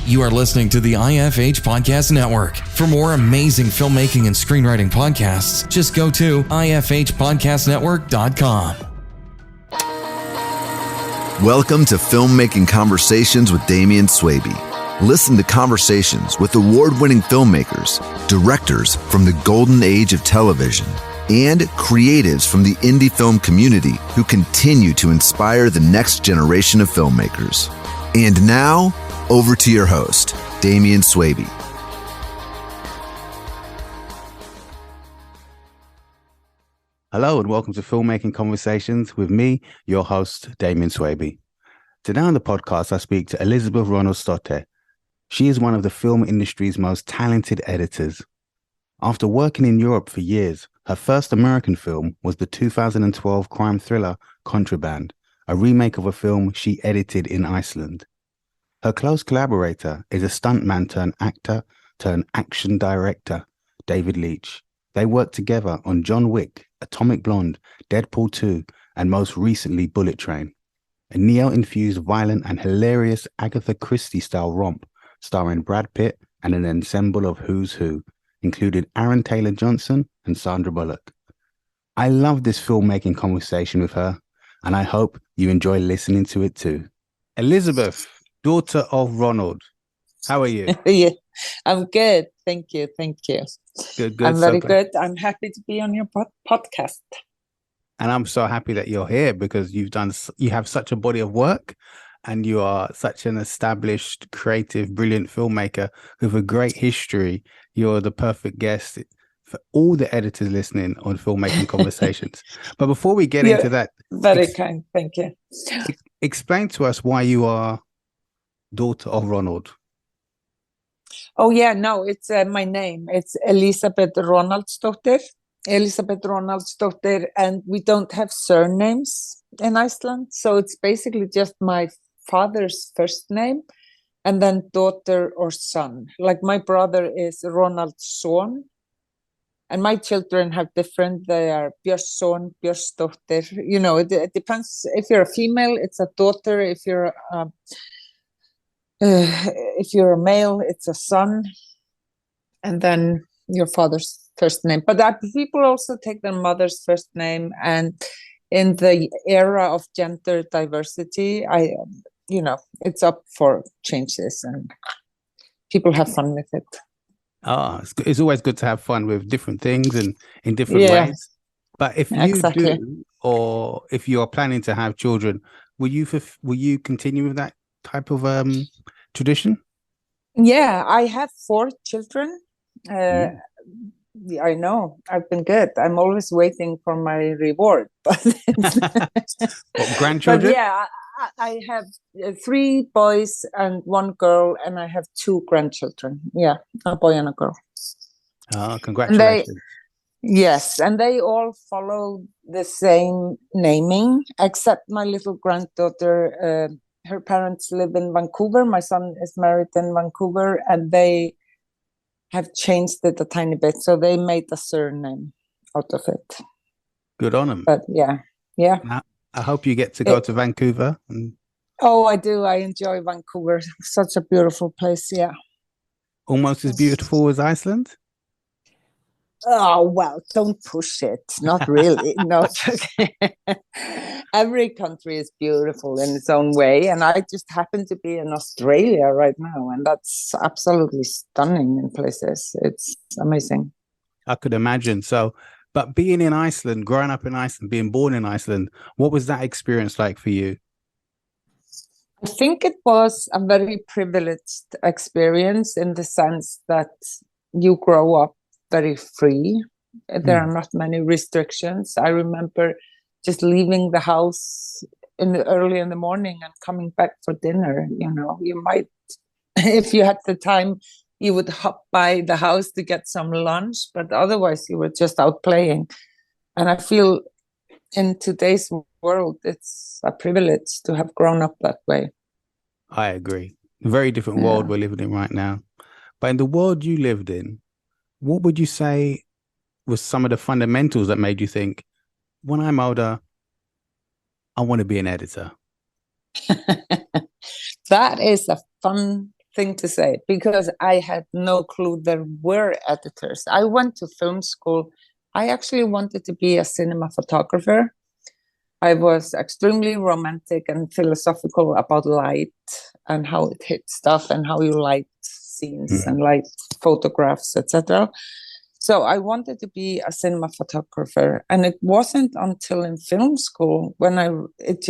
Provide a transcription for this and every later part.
You are listening to the IFH Podcast Network. For more amazing filmmaking and screenwriting podcasts, just go to ifhpodcastnetwork.com. Welcome to Filmmaking Conversations with Damian Swaby. Listen to conversations with award-winning filmmakers, directors from the golden age of television, and creatives from the indie film community who continue to inspire the next generation of filmmakers. And now, over to your host, Damian Swaby. Hello and welcome to Filmmaking Conversations with me, your host, Damian Swaby. Today on the podcast, I speak to Elísabet Ronaldsdóttir. She is one of the film industry's most talented editors. After working in Europe for years, her first American film was the 2012 crime thriller Contraband, a remake of a film she edited in Iceland. Her close collaborator is a stunt-man-turned-action-director, David Leitch. They worked together on John Wick, Atomic Blonde, Deadpool 2, and most recently Bullet Train, a neon-infused, violent and hilarious Agatha Christie-style romp starring Brad Pitt and an ensemble of who's who, including Aaron Taylor-Johnson and Sandra Bullock. I love this filmmaking conversation with her, and I hope you enjoy listening to it too. Elísabet, daughter of Ronald, how are you? Yeah, I'm good. Thank you. Good. I'm very good. I'm happy to be on your podcast. And I'm so happy that you're here because you have such a body of work and you are such an established, creative, brilliant filmmaker with a great history. You're the perfect guest for all the editors listening on Filmmaking Conversations. But before we get into that, very kind. Thank you. Explain to us why you are daughter of Ronald. Oh yeah, no, it's my name. It's Elísabet Ronaldsdóttir. And we don't have surnames in Iceland, so it's basically just my father's first name and then daughter or son. Like my brother is Ronaldsson, and my children have different. They are Björnsson, Björnsdóttir. You know, it depends. If you're a female, it's a daughter. If you're a male, it's a son, and then your father's first name. But people also take their mother's first name, and in the era of gender diversity, it's up for changes, and people have fun with it. It's always good to have fun with different things and in different ways. But if you do, or if you are planning to have children, will you continue with that type of tradition? Yeah, I have 4 children. I know, I've been good. I'm always waiting for my reward. But grandchildren? But yeah, I have 3 boys and 1 girl, and I have 2 grandchildren. Yeah, a boy and a girl. Congratulations. Yes, and they all follow the same naming, except my little granddaughter. Her parents live in Vancouver. My son is married in Vancouver, and they have changed it a tiny bit. So they made a surname out of it. Good on them. But yeah. Now, I hope you get to go to Vancouver. Oh, I do. I enjoy Vancouver. Such a beautiful place. Yeah. Almost as beautiful as Iceland? Oh, well, don't push it. Not really. No. Every country is beautiful in its own way. And I just happen to be in Australia right now. And that's absolutely stunning in places. It's amazing. I could imagine. So, but being in Iceland, growing up in Iceland, being born in Iceland, what was that experience like for you? I think it was a very privileged experience in the sense that you grow up very free. There are not many restrictions. I remember just leaving the house early in the morning and coming back for dinner. You know, you might, if you had the time, you would hop by the house to get some lunch, but otherwise you were just out playing. And I feel in today's world, it's a privilege to have grown up that way. I agree. A very different world we're living in right now. But in the world you lived in, what would you say was some of the fundamentals that made you think, when I'm older, I want to be an editor? That is a fun thing to say, because I had no clue there were editors. I went to film school. I actually wanted to be a cinema photographer. I was extremely romantic and philosophical about light and how it hits stuff and how you light scenes and light photographs, etc. So I wanted to be a cinema photographer, and it wasn't until in film school when it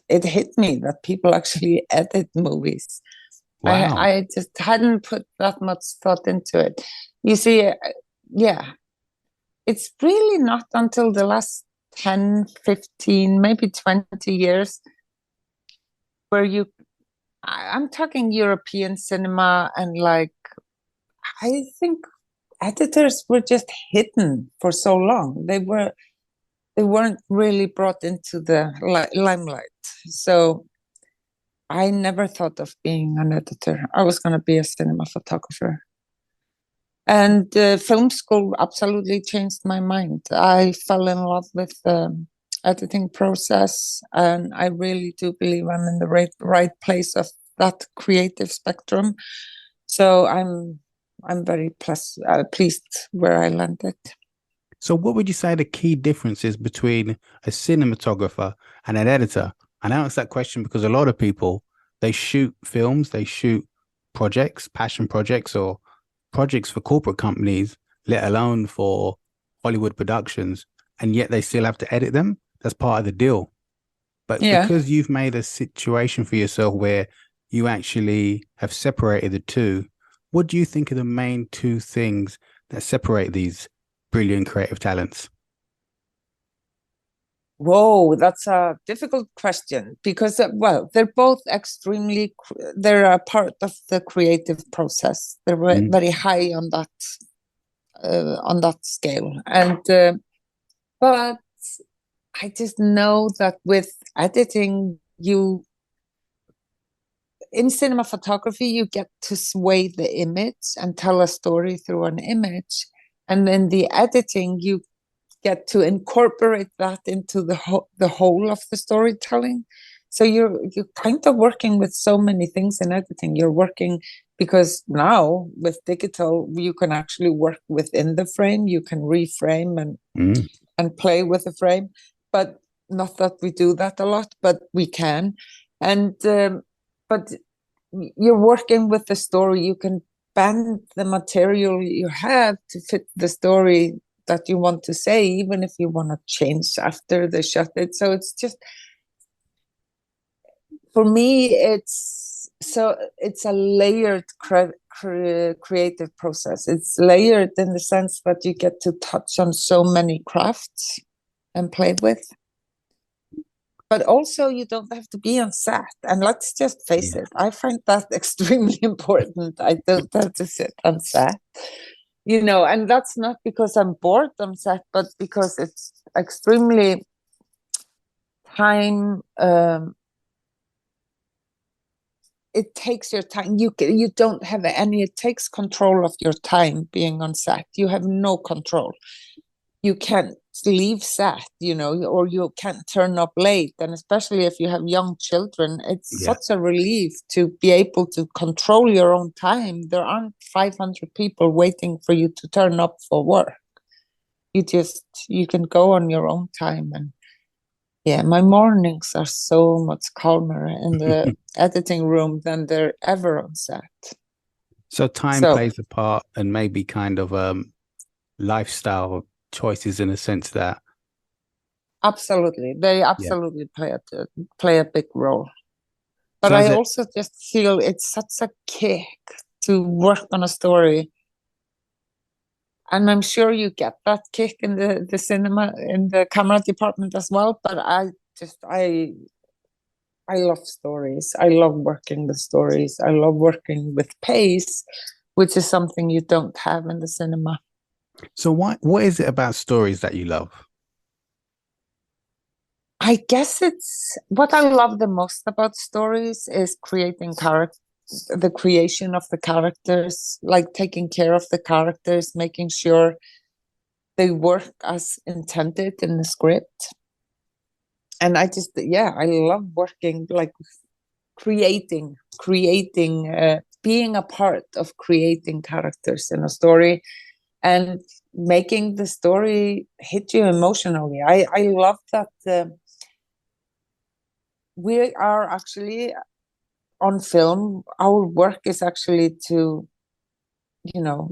hit me that people actually edit movies. Wow. I just hadn't put that much thought into it. You see, yeah, it's really not until the last 10, 15, maybe 20 years where I'm talking European cinema, and like, I think editors were just hidden for so long. They weren't really brought into the limelight. So I never thought of being an editor. I was going to be a cinema photographer. And film school absolutely changed my mind. I fell in love with the editing process, and I really do believe I'm in the right place of that creative spectrum. So I'm very pleased where I landed. So what would you say the key difference is between a cinematographer and an editor? And I ask that question because a lot of people, they shoot films, they shoot projects, passion projects, or projects for corporate companies, let alone for Hollywood productions, and yet they still have to edit them. That's part of the deal. But because you've made a situation for yourself where you actually have separated the two, what do you think are the main two things that separate these brilliant creative talents? Whoa, that's a difficult question because, well, they're both they're a part of the creative process. They're very high on that scale. And, but I just know that with editing, in cinema photography, you get to sway the image and tell a story through an image. And then the editing, you get to incorporate that into the whole of the storytelling. So you're kind of working with so many things in editing. You're working, because now with digital, you can actually work within the frame. You can reframe and play with the frame. But not that we do that a lot, but we can. And but you're working with the story. You can bend the material you have to fit the story that you want to say, even if you want to change after they shot it. So it's just, for me, it's a layered creative process. It's layered in the sense that you get to touch on so many crafts and play with. But also, you don't have to be on set. And let's just face it, I find that extremely important. I don't have to sit on set. And that's not because I'm bored on set, but because it's extremely time. It takes your time. You don't have any. It takes control of your time being on set. You have no control. You can't leave set, or you can't turn up late. And especially if you have young children, it's such a relief to be able to control your own time. There aren't 500 people waiting for you to turn up for work. You can go on your own time. And my mornings are so much calmer in the editing room than they're ever on set. So time plays a part, and maybe kind of lifestyle choices in a sense that they absolutely play a big role. But I also just feel it's such a kick to work on a story, and I'm sure you get that kick in the cinema, in the camera department as well. But I love stories. I love working with stories. I love working with pace, which is something you don't have in the cinema. So what is it about stories that you love? I guess it's what I love the most about stories is creating the creation of the characters, like taking care of the characters, making sure they work as intended in the script. And I love working, like creating being a part of creating characters in a story and making the story hit you emotionally. I love that we are actually on film. Our work is actually to,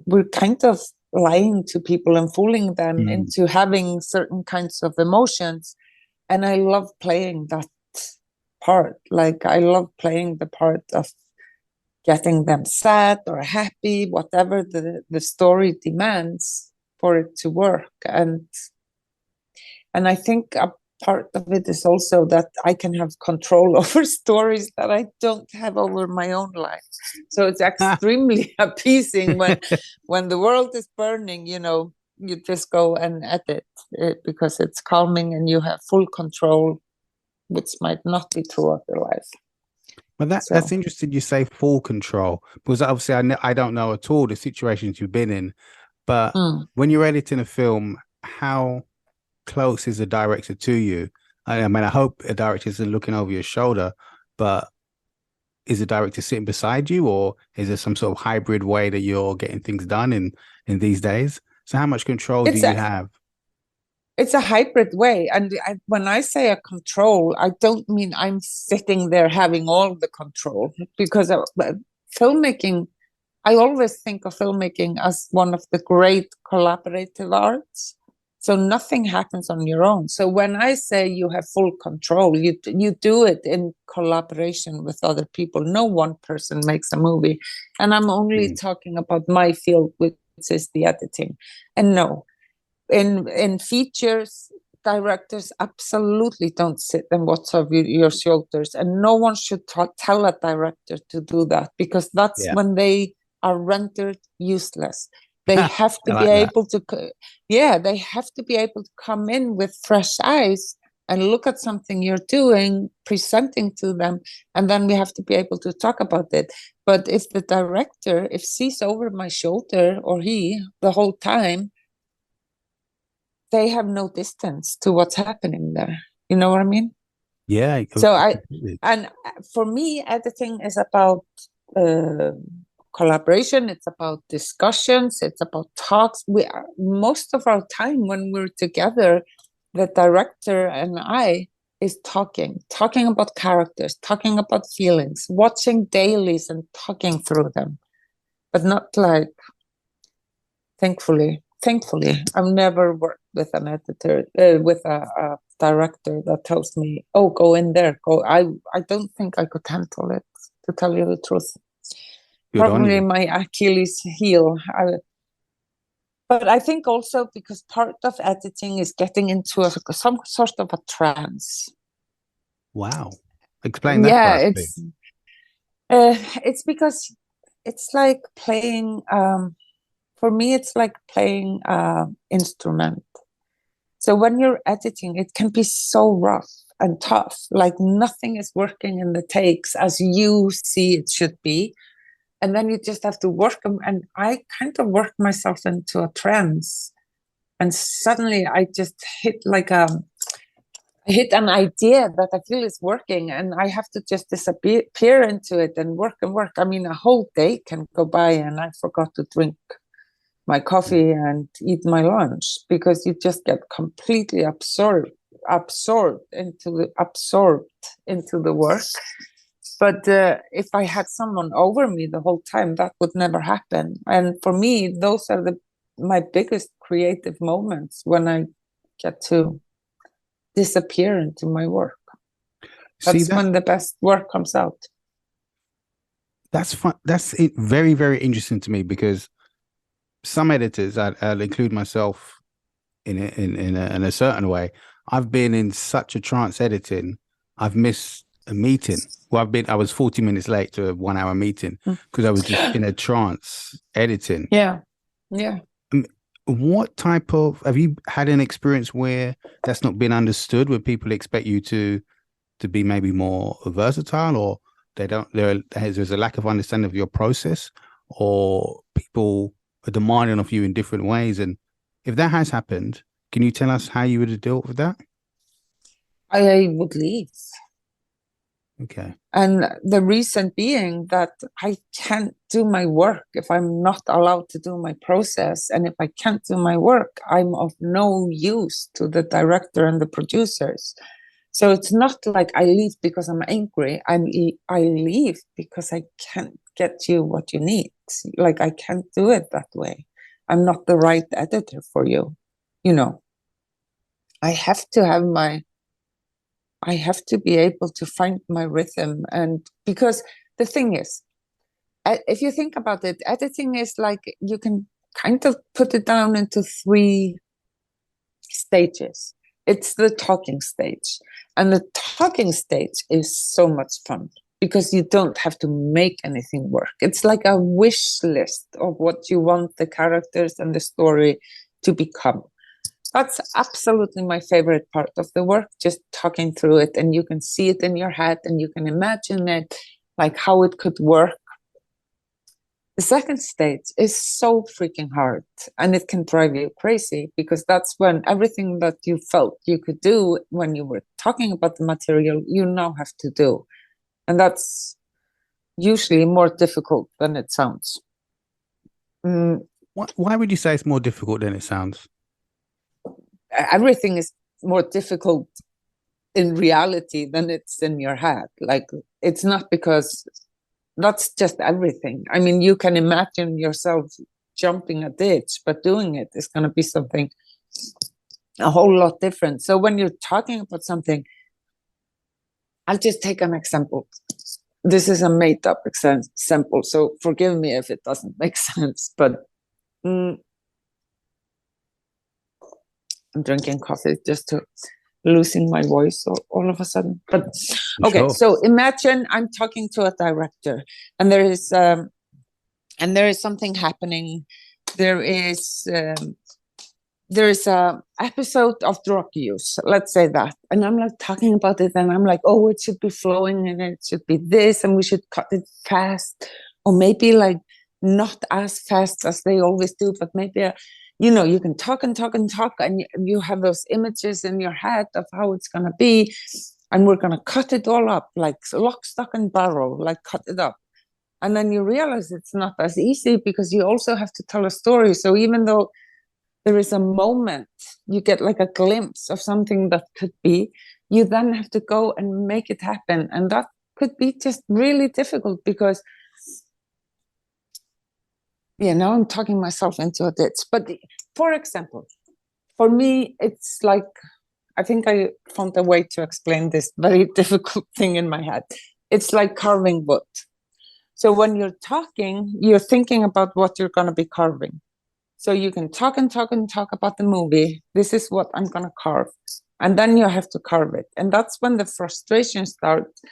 we're kind of lying to people and fooling them into having certain kinds of emotions. And I love playing that part. Like, I love playing the part of getting them sad or happy, whatever the story demands for it to work. And I think a part of it is also that I can have control over stories that I don't have over my own life. So it's extremely appeasing when the world is burning, you just go and edit it because it's calming and you have full control, which might not be true of your life. Well, that's interesting. You say full control, because obviously I don't know at all the situations you've been in, but when you're editing a film, how close is a director to you? I mean, I hope a director isn't looking over your shoulder, but is a director sitting beside you, or is there some sort of hybrid way that you're getting things done in these days? So how much control do you have? It's a hybrid way. And when I say a control, I don't mean I'm sitting there having all the control, because filmmaking, I always think of filmmaking as one of the great collaborative arts. So nothing happens on your own. So when I say you have full control, you do it in collaboration with other people. No one person makes a movie. And I'm only talking about my field, which is the editing. And no, in features, directors absolutely don't sit and watch over your shoulders. And no one should tell a director to do that, because that's when they are rendered useless. They have to be able to, they have to be able to come in with fresh eyes and look at something you're doing, presenting to them, and then we have to be able to talk about it. But if the director, if she's over my shoulder, or he, the whole time, they have no distance to what's happening there. You know what I mean? Yeah. So and for me, editing is about collaboration. It's about discussions. It's about talks. Most of our time when we're together, the director and I is talking about characters, talking about feelings, watching dailies and talking through them, but not like, thankfully, I've never worked with an editor, with a director that tells me, "Oh, go in there, go." I don't think I could handle it, to tell you the truth. Probably my Achilles heel. But I think also because part of editing is getting into some sort of a trance. Wow. Explain that. Yeah, it's because it's like playing, for me, it's like playing instrument. So when you're editing, it can be so rough and tough, like nothing is working in the takes as you see it should be. And then you just have to work them. And I kind of worked myself into a trance. And suddenly I just hit I hit an idea that I feel is working, and I have to just disappear into it and work and work. I mean, a whole day can go by and I forgot to drink my coffee and eat my lunch, because you just get completely absorbed into the work. But if I had someone over me the whole time, that would never happen. And for me, those are my biggest creative moments, when I get to disappear into my work. That's when the best work comes out. That's fun. That's very, very interesting to me, because some editors, I'll include myself in a certain way. I've been in such a trance editing. I've missed a meeting. Well, I was 40 minutes late to a 1 hour meeting because I was just in a trance editing. Yeah. What type of, have you had an experience where that's not been understood, where people expect you to be maybe more versatile, or there's a lack of understanding of your process, or people are demanding of you in different ways? And if that has happened, can you tell us how you would have dealt with that? I would leave. Okay. And the reason being that I can't do my work if I'm not allowed to do my process. And if I can't do my work, I'm of no use to the director and the producers. So it's not like I leave because I'm angry. I leave because I can't get you what you need. Like, I can't do it that way. I'm not the right editor for you. You know, I have to have I have to be able to find my rhythm. And because the thing is, if you think about it, editing is like, you can kind of put it down into 3 stages. It's the talking stage. And the talking stage is so much fun because you don't have to make anything work. It's like a wish list of what you want the characters and the story to become. That's absolutely my favorite part of the work, just talking through it, and you can see it in your head and you can imagine it, like how it could work. The second stage is so freaking hard, and it can drive you crazy because that's when everything that you felt you could do when you were talking about the material, you now have to do. And that's usually more difficult than it sounds. Why would you say it's more difficult than it sounds? Everything is more difficult in reality than it's in your head. Like, it's not because that's just everything. I mean, you can imagine yourself jumping a ditch, but doing it is going to be something a whole lot different. So when you're talking about something, I'll just take an example. This is a made up example, so forgive me if it doesn't make sense, but I'm drinking coffee just to losing my voice all of a sudden. But okay, sure. So imagine I'm talking to a director, and there is something happening. There is a episode of drug use, let's say that, and I'm like talking about it, and I'm like, oh, it should be flowing, and it should be this, and we should cut it fast, or maybe like not as fast as they always do, but maybe you can talk and talk and talk, and you have those images in your head of how it's going to be, and we're going to cut it all up, like lock, stock, and barrel, like cut it up. And then you realize it's not as easy because you also have to tell a story. So even though there is a moment, you get like a glimpse of something that could be, you then have to go and make it happen. And that could be just really difficult because now I'm talking myself into a ditch. But for example, for me, it's like, I think I found a way to explain this very difficult thing in my head. It's like carving wood. So when you're talking, you're thinking about what you're going to be carving. So you can talk and talk and talk about the movie. This is what I'm going to carve. And then you have to carve it. And that's when the frustration starts,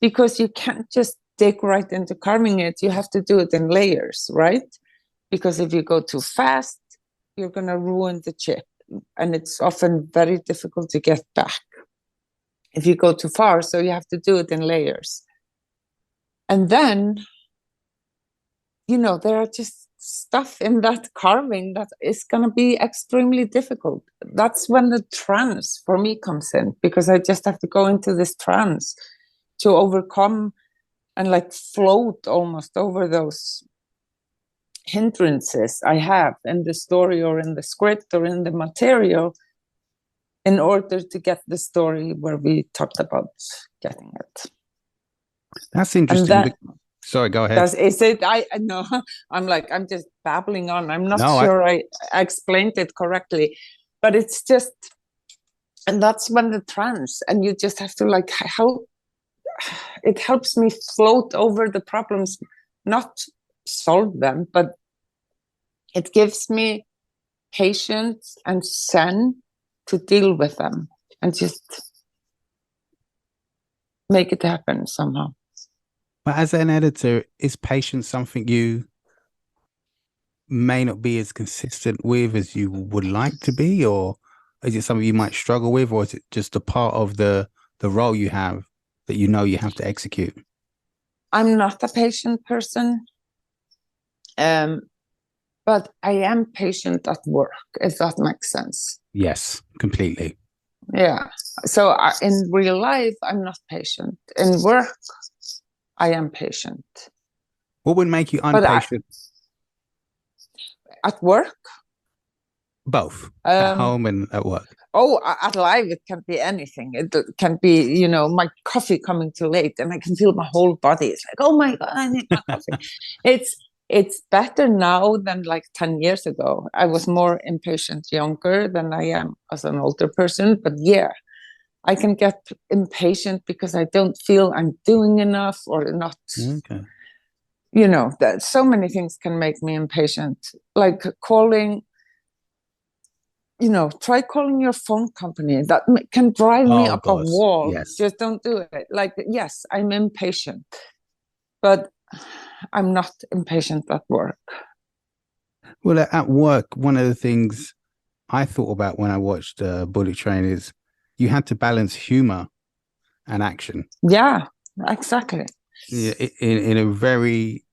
because you can't just dig right into carving it. You have to do it in layers, right? Because if you go too fast, you're going to ruin the chip. And it's often very difficult to get back if you go too far. So you have to do it in layers. And then, there are just stuff in that carving that is going to be extremely difficult. That's when the trance for me comes in, because I just have to go into this trance to overcome and like float almost over those hindrances I have in the story or in the script or in the material in order to get the story where we talked about getting it. That's interesting. Sorry, go ahead. Is it? I know. I'm just babbling on. I'm not sure I explained it correctly, but it's just, and that's when the trance, and you just have to like help. It helps me float over the problems, not solve them, but it gives me patience and zen to deal with them and just make it happen somehow. But as an editor, is patience something you may not be as consistent with as you would like to be, or is it something you might struggle with, or is it just a part of the role you have that you have to execute? I'm not a patient person, but I am patient at work, if that makes sense. Yes, completely. Yeah. So in real life, I'm not patient. In work, I am patient. What would make you But impatient? At work, Both at home and at work. oh, at live, it can be anything. It can be, my coffee coming too late, and I can feel my whole body. It's like, oh my God, I need my coffee. It's better now than like 10 years ago. I was more impatient younger than I am as an older person. But yeah, I can get impatient because I don't feel I'm doing enough or not. Okay. That so many things can make me impatient. Like calling, try calling your phone company. That can drive me Oh, up a God. wall. Yes. Just don't do it. Like, yes, I'm impatient, but I'm not impatient at work. Well, at work, one of the things I thought about when I watched Bullet Train is you had to balance humor and action. Yeah, exactly. In a very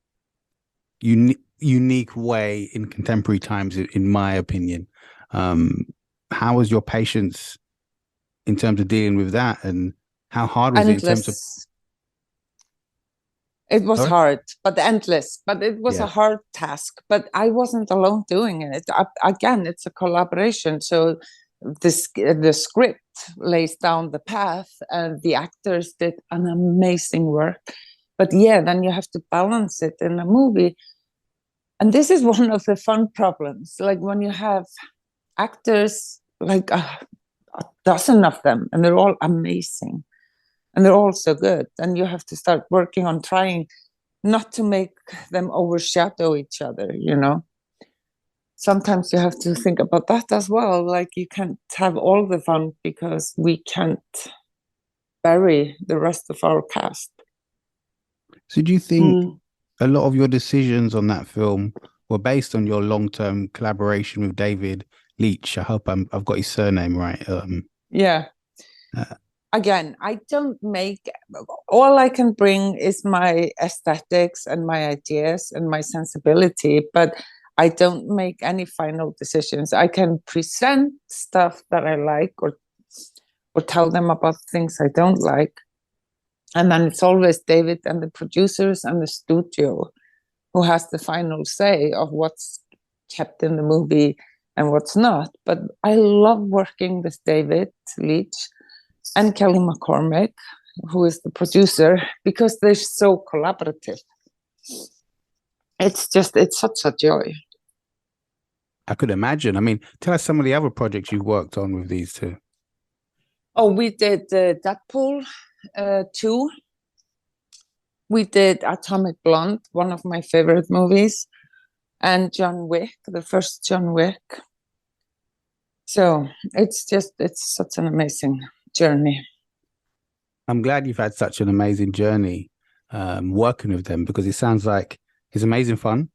unique way in contemporary times, in my opinion. How was your patience in terms of dealing with that, and how hard was it in terms of? It was Sorry? hard, but endless. But it was Yeah. a hard task. But I wasn't alone doing it. Again, it's a collaboration. So the script lays down the path, and the actors did an amazing work. But yeah, then you have to balance it in a movie. And this is one of the fun problems. Like when you have actors, like a dozen of them, and they're all amazing, and they're all so good, and you have to start working on trying not to make them overshadow each other. Sometimes you have to think about that as well. Like you can't have all the fun because we can't bury the rest of our cast. So do you think a lot of your decisions on that film were based on your long-term collaboration with David Leitch? I hope I've got his surname right. Yeah. Again, I don't make, all I can bring is my aesthetics and my ideas and my sensibility, but I don't make any final decisions. I can present stuff that I like or tell them about things I don't like. And then it's always David and the producers and the studio who has the final say of what's kept in the movie and what's not. But I love working with David Leitch and Kelly McCormick, who is the producer, because they're so collaborative. It's such a joy. I could imagine. I mean, tell us some of the other projects you've worked on with these two. Oh, we did Deadpool 2. We did Atomic Blonde, one of my favorite movies, and John Wick, the first John Wick. So it's such an amazing journey. I'm glad you've had such an amazing journey working with them, because it sounds like it's amazing fun.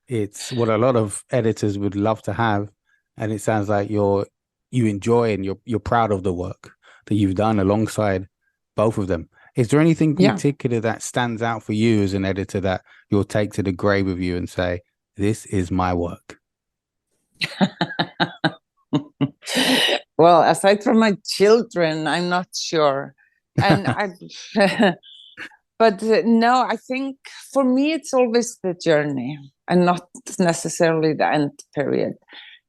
It's what a lot of editors would love to have, and it sounds like you enjoy and you're proud of the work that you've done alongside both of them. Is there anything particular that stands out for you as an editor that you'll take to the grave with you and say, this is my work? Well, aside from my children, I'm not sure. And but no, I think for me, it's always the journey and not necessarily the end period.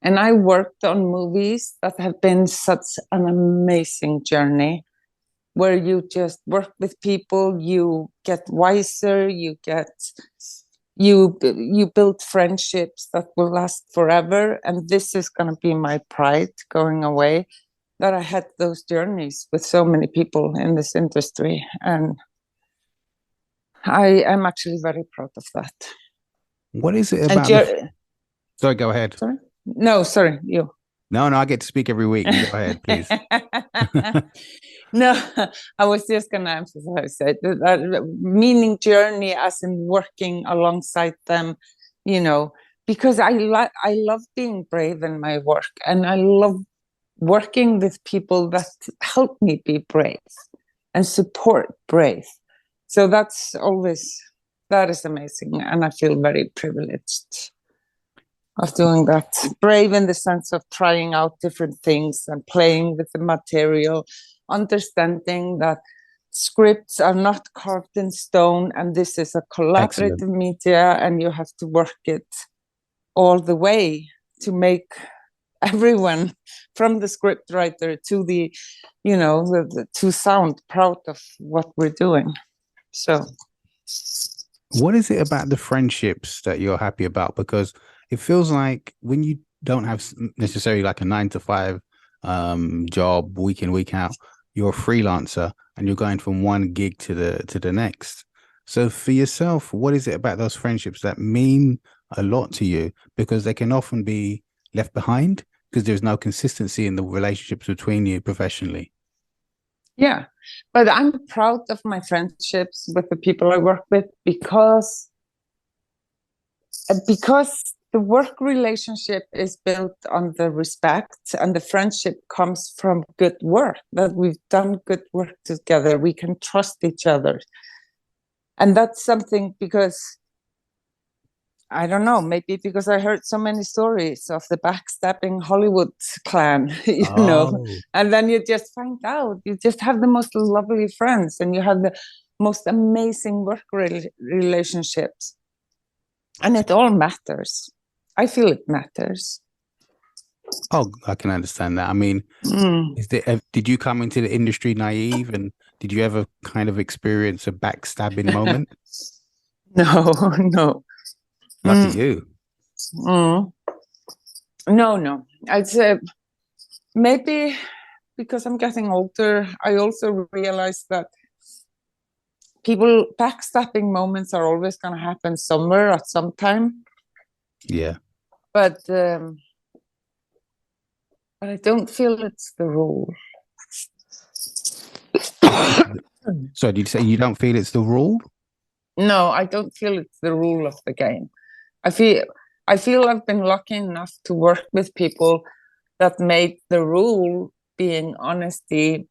And I worked on movies that have been such an amazing journey, where you just work with people, you get wiser, you build friendships that will last forever. And this is going to be my pride going away, that I had those journeys with so many people in this industry. And I am actually very proud of that. What is it about? Sorry, go ahead. Sorry? No, sorry, you. No, I get to speak every week. Go ahead, please. No, I was just going to emphasize that meaning journey as in working alongside them, because I love being brave in my work, and I love working with people that help me be brave and support brave. So that is amazing, and I feel very privileged. of doing that. Brave in the sense of trying out different things and playing with the material, understanding that scripts are not carved in stone, and this is a collaborative Excellent. media, and you have to work it all the way to make everyone from the script writer to the to sound proud of what we're doing. So What is it about the friendships that you're happy about? Because it feels like when you don't have necessarily like a 9 to 5 job week in, week out, you're a freelancer and you're going from one gig to the next. So for yourself, what is it about those friendships that mean a lot to you? Because they can often be left behind because there's no consistency in the relationships between you professionally. yeah, but I'm proud of my friendships with the people I work with because the work relationship is built on the respect, and the friendship comes from good work, that we've done good work together. We can trust each other. And that's something, because I don't know, maybe because I heard so many stories of the backstabbing Hollywood clan, and then you just find out you just have the most lovely friends and you have the most amazing work relationships. And it all matters. I feel it matters. Oh, I can understand that. I mean, did you come into the industry naive, and did you ever kind of experience a backstabbing moment? No. Lucky you. No. I'd say maybe because I'm getting older, I also realize that backstabbing moments are always going to happen somewhere at some time. Yeah. But I don't feel it's the rule. So did you say you don't feel it's the rule? No, I don't feel it's the rule of the game. I feel I've been lucky enough to work with people that made the rule being honesty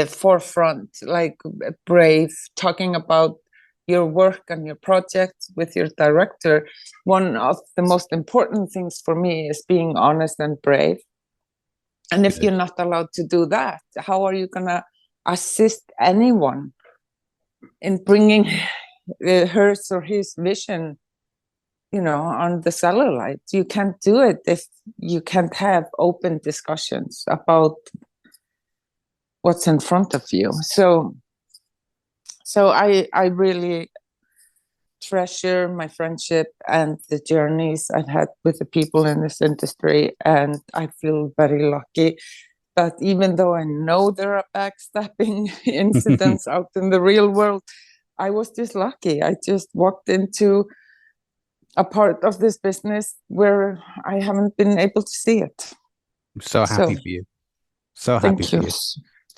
forefront, like brave, talking about your work and your project with your director. One of the most important things for me is being honest and brave. And if you're not allowed to do that, how are you going to assist anyone in bringing hers or his vision, on the satellite? You can't do it if you can't have open discussions about what's in front of you. So I really treasure my friendship and the journeys I've had with the people in this industry, and I feel very lucky that even though I know there are backstabbing incidents out in the real world, I was just lucky. I just walked into a part of this business where I haven't been able to see it. I'm so happy for you. So happy for you.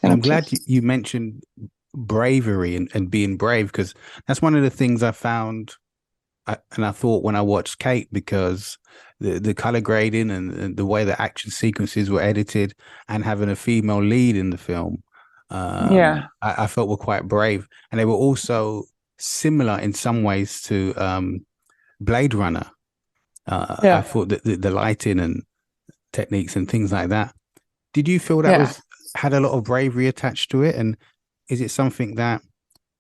And I'm glad you mentioned bravery and being brave, because that's one of the things I found and I thought when I watched Kate, because the color grading and the way the action sequences were edited and having a female lead in the film, I felt were quite brave. And they were also similar in some ways to Blade Runner. I thought that the lighting and techniques and things like that. Did you feel that had a lot of bravery attached to it? And is it something that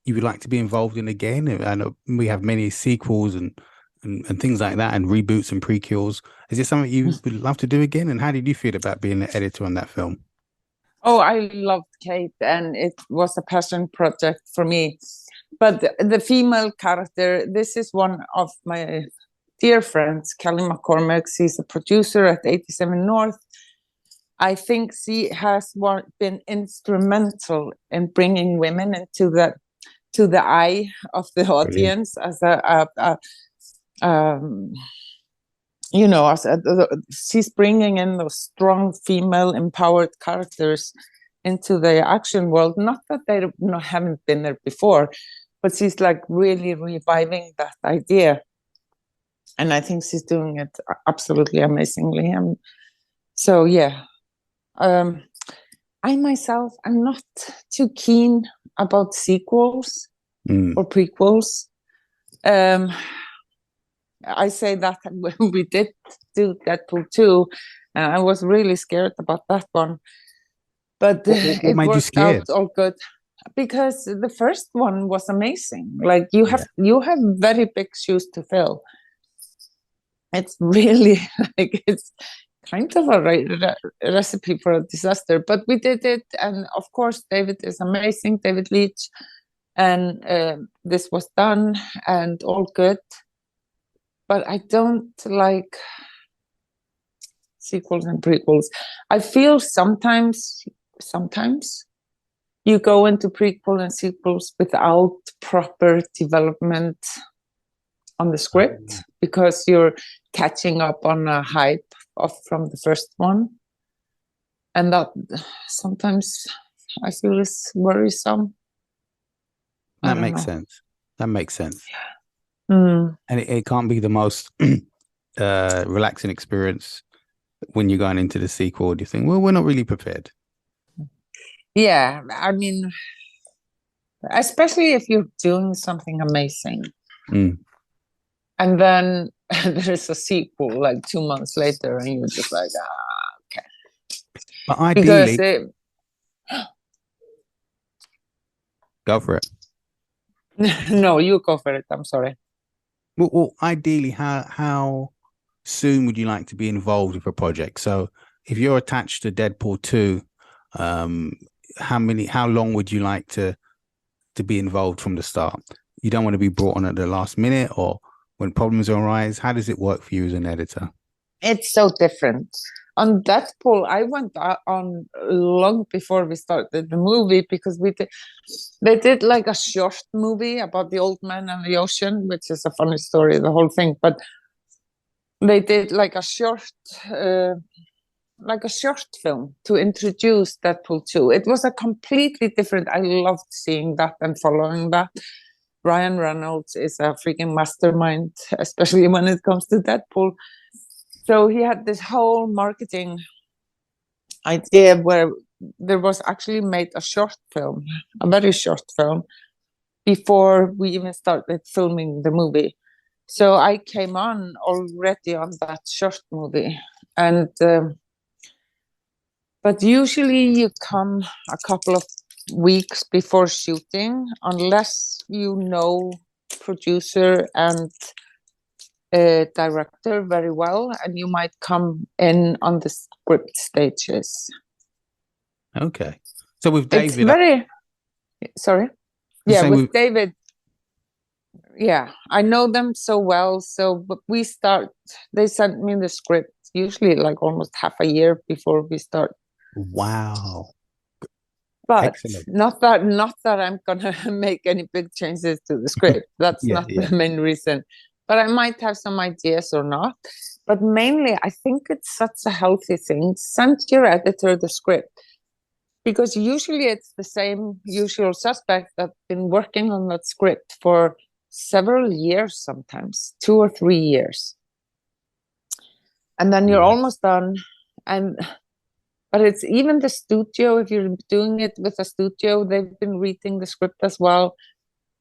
you would like to be involved in again? I know we have many sequels and things like that, and reboots and prequels. Is it something you would love to do again? And how did you feel about being the editor on that film? Oh, I loved Kate, and it was a passion project for me. But the female character, this is one of my dear friends, Kelly McCormick. She's a producer at 87 North. I think she has been instrumental in bringing women into the eye of the audience. Brilliant. She's bringing in those strong female empowered characters into the action world. Not that they haven't been there before, but she's like really reviving that idea. And I think she's doing it absolutely amazingly. So, yeah. I myself, I'm not too keen about sequels or prequels. I say that when we did do Deadpool 2, and I was really scared about that one. But What it made you worked scared? out all good because the first one was amazing. Like you have very big shoes to fill. It's really like it's kind of a recipe for a disaster, but we did it, and of course David is amazing, David Leitch, and this was done and all good. But I don't like sequels and prequels. I feel sometimes you go into prequel and sequels without proper development on the script because you're catching up on a hype from the first one, and that sometimes I feel is worrisome. That makes sense. That makes sense. Mm. And it can't be the most relaxing experience when you're going into the sequel. Do you think, well, we're not really prepared? Yeah, I mean, especially if you're doing something amazing. And then there's a sequel like 2 months later, and you're just like, okay. But ideally, go for it. No, you go for it. I'm sorry. Well, ideally, how soon would you like to be involved with a project? So, if you're attached to Deadpool 2, how long would you like to be involved from the start? You don't want to be brought on at the last minute, or when problems arise. How does it work for you as an editor? It's so different. On Deadpool, I went on long before we started the movie because they did like a short movie about the old man and the ocean, which is a funny story, the whole thing. But they did like a short film to introduce Deadpool 2. It was a completely different. I loved seeing that and following that. Ryan Reynolds is a freaking mastermind, especially when it comes to Deadpool. So he had this whole marketing idea where there was actually made a short film, a very short film, before we even started filming the movie. So I came on already on that short movie. And but usually you come a couple of weeks before shooting, unless you know producer and director very well, and you might come in on the script stages. Okay. So with David, with David, yeah, I know them so well. So they sent me the script usually like almost half a year before we start. Wow. But excellent. Not that I'm gonna make any big changes to the script. That's not the main reason. But I might have some ideas or not. But mainly, I think it's such a healthy thing. Send your editor the script. Because usually it's the same usual suspect that's been working on that script for several years, sometimes 2 or 3 years. And then you're almost done. But it's even the studio, if you're doing it with a studio, they've been reading the script as well.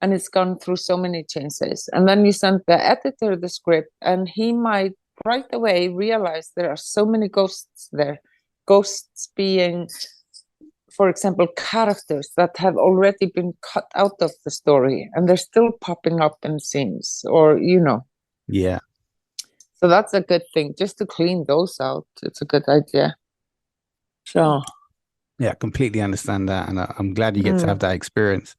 And it's gone through so many changes. And then you send the editor the script, and he might right away realize there are so many ghosts there. Ghosts being, for example, characters that have already been cut out of the story, and they're still popping up in scenes, or, Yeah. So that's a good thing, just to clean those out. It's a good idea. So. Yeah, completely understand that. And I'm glad you get to have that experience.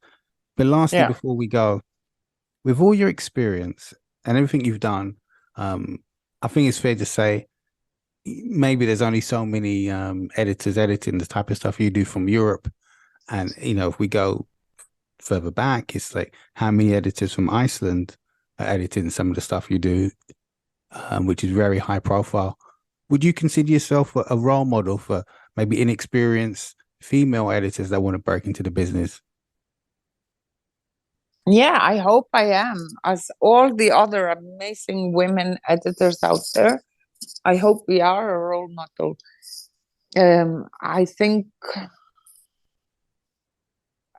But lastly, before we go, with all your experience and everything you've done, I think it's fair to say maybe there's only so many editors editing the type of stuff you do from Europe. And, if we go further back, it's like how many editors from Iceland are editing some of the stuff you do, which is very high profile. Would you consider yourself a role model for maybe inexperienced female editors that want to break into the business? Yeah, I hope I am. As all the other amazing women editors out there, I hope we are a role model. I think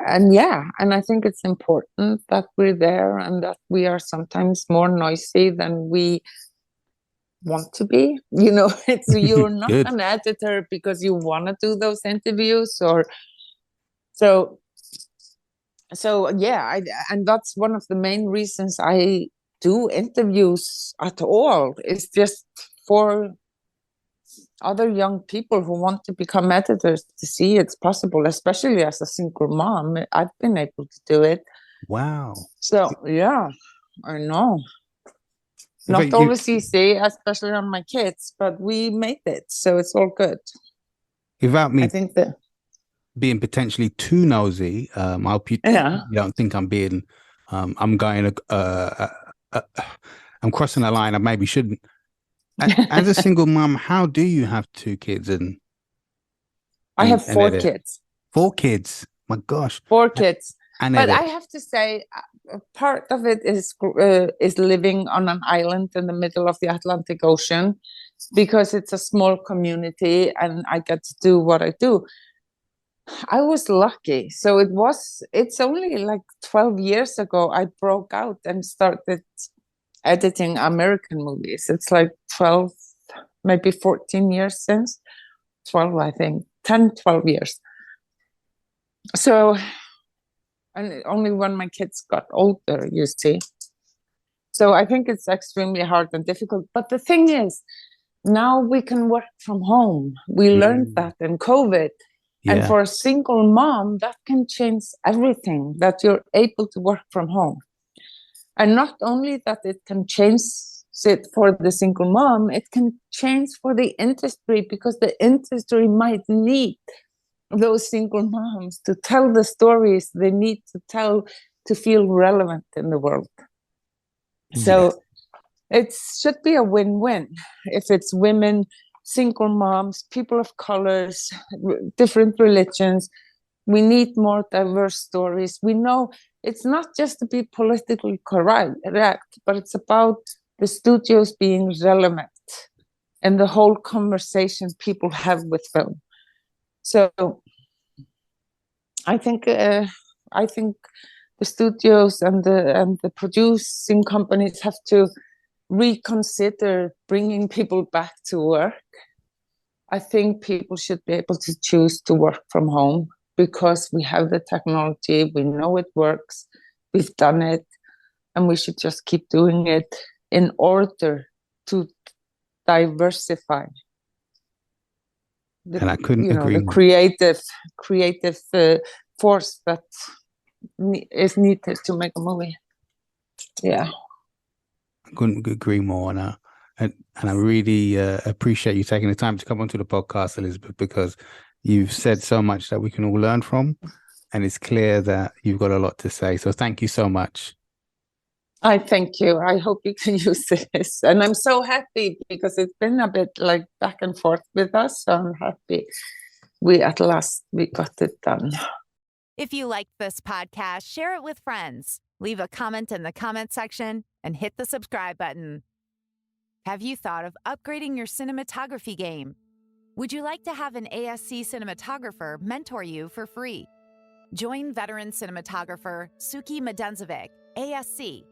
and I think it's important that we're there and that we are sometimes more noisy than we want to be. It's you're not Good. an editor because you want to do those interviews, or so yeah. And that's one of the main reasons I do interviews at all, is just for other young people who want to become editors to see it's possible, especially as a single mom. I've been able to do it. Wow. So yeah, I know. In Not fact, always easy, especially on my kids, but we made it, so it's all good. Without me I think that being potentially too nosy, I hope you don't think I'm being, I'm going, I'm crossing a line I maybe shouldn't. As a single mom, how do you have 2 kids? And I have 4 kids. 4 kids. My gosh. 4 kids. But edit. I have to say, part of it is living on an island in the middle of the Atlantic Ocean, because it's a small community and I get to do what I do. I was lucky. So it's only like 12 years ago I broke out and started editing American movies. It's like 12, maybe 14 years since. 12, I think. 10, 12 years. So, and only when my kids got older, you see. So I think it's extremely hard and difficult. But the thing is, now we can work from home. We learned that in COVID. Yeah. And for a single mom, that can change everything, that you're able to work from home. And not only that it can change it for the single mom, it can change for the industry, because the industry might need those single moms to tell the stories they need to tell to feel relevant in the world. So it should be a win-win. If it's women, single moms, people of colors, different religions, we need more diverse stories. We know it's not just to be politically correct, but it's about the studios being relevant and the whole conversation people have with film. So I think the studios and the producing companies have to reconsider bringing people back to work. I think people should be able to choose to work from home, because we have the technology, we know it works, we've done it, and we should just keep doing it in order to diversify and I couldn't agree the creative force that is needed to make a movie. Yeah, I couldn't agree more. And I really appreciate you taking the time to come onto the podcast, Elísabet, because you've said so much that we can all learn from, and it's clear that you've got a lot to say. So thank you so much. I thank you. I hope you can use this. And I'm so happy, because it's been a bit like back and forth with us. So I'm happy at last we got it done. If you liked this podcast, share it with friends. Leave a comment in the comment section and hit the subscribe button. Have you thought of upgrading your cinematography game? Would you like to have an ASC cinematographer mentor you for free? Join veteran cinematographer Suki Medenzovic, ASC,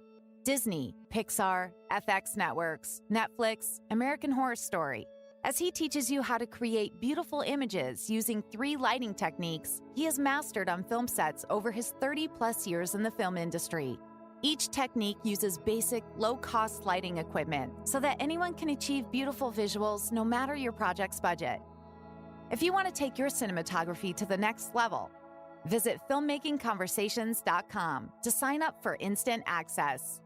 Disney, Pixar, FX Networks, Netflix, American Horror Story, as he teaches you how to create beautiful images using 3 lighting techniques he has mastered on film sets over his 30-plus years in the film industry. Each technique uses basic, low-cost lighting equipment so that anyone can achieve beautiful visuals no matter your project's budget. If you want to take your cinematography to the next level, visit filmmakingconversations.com to sign up for instant access.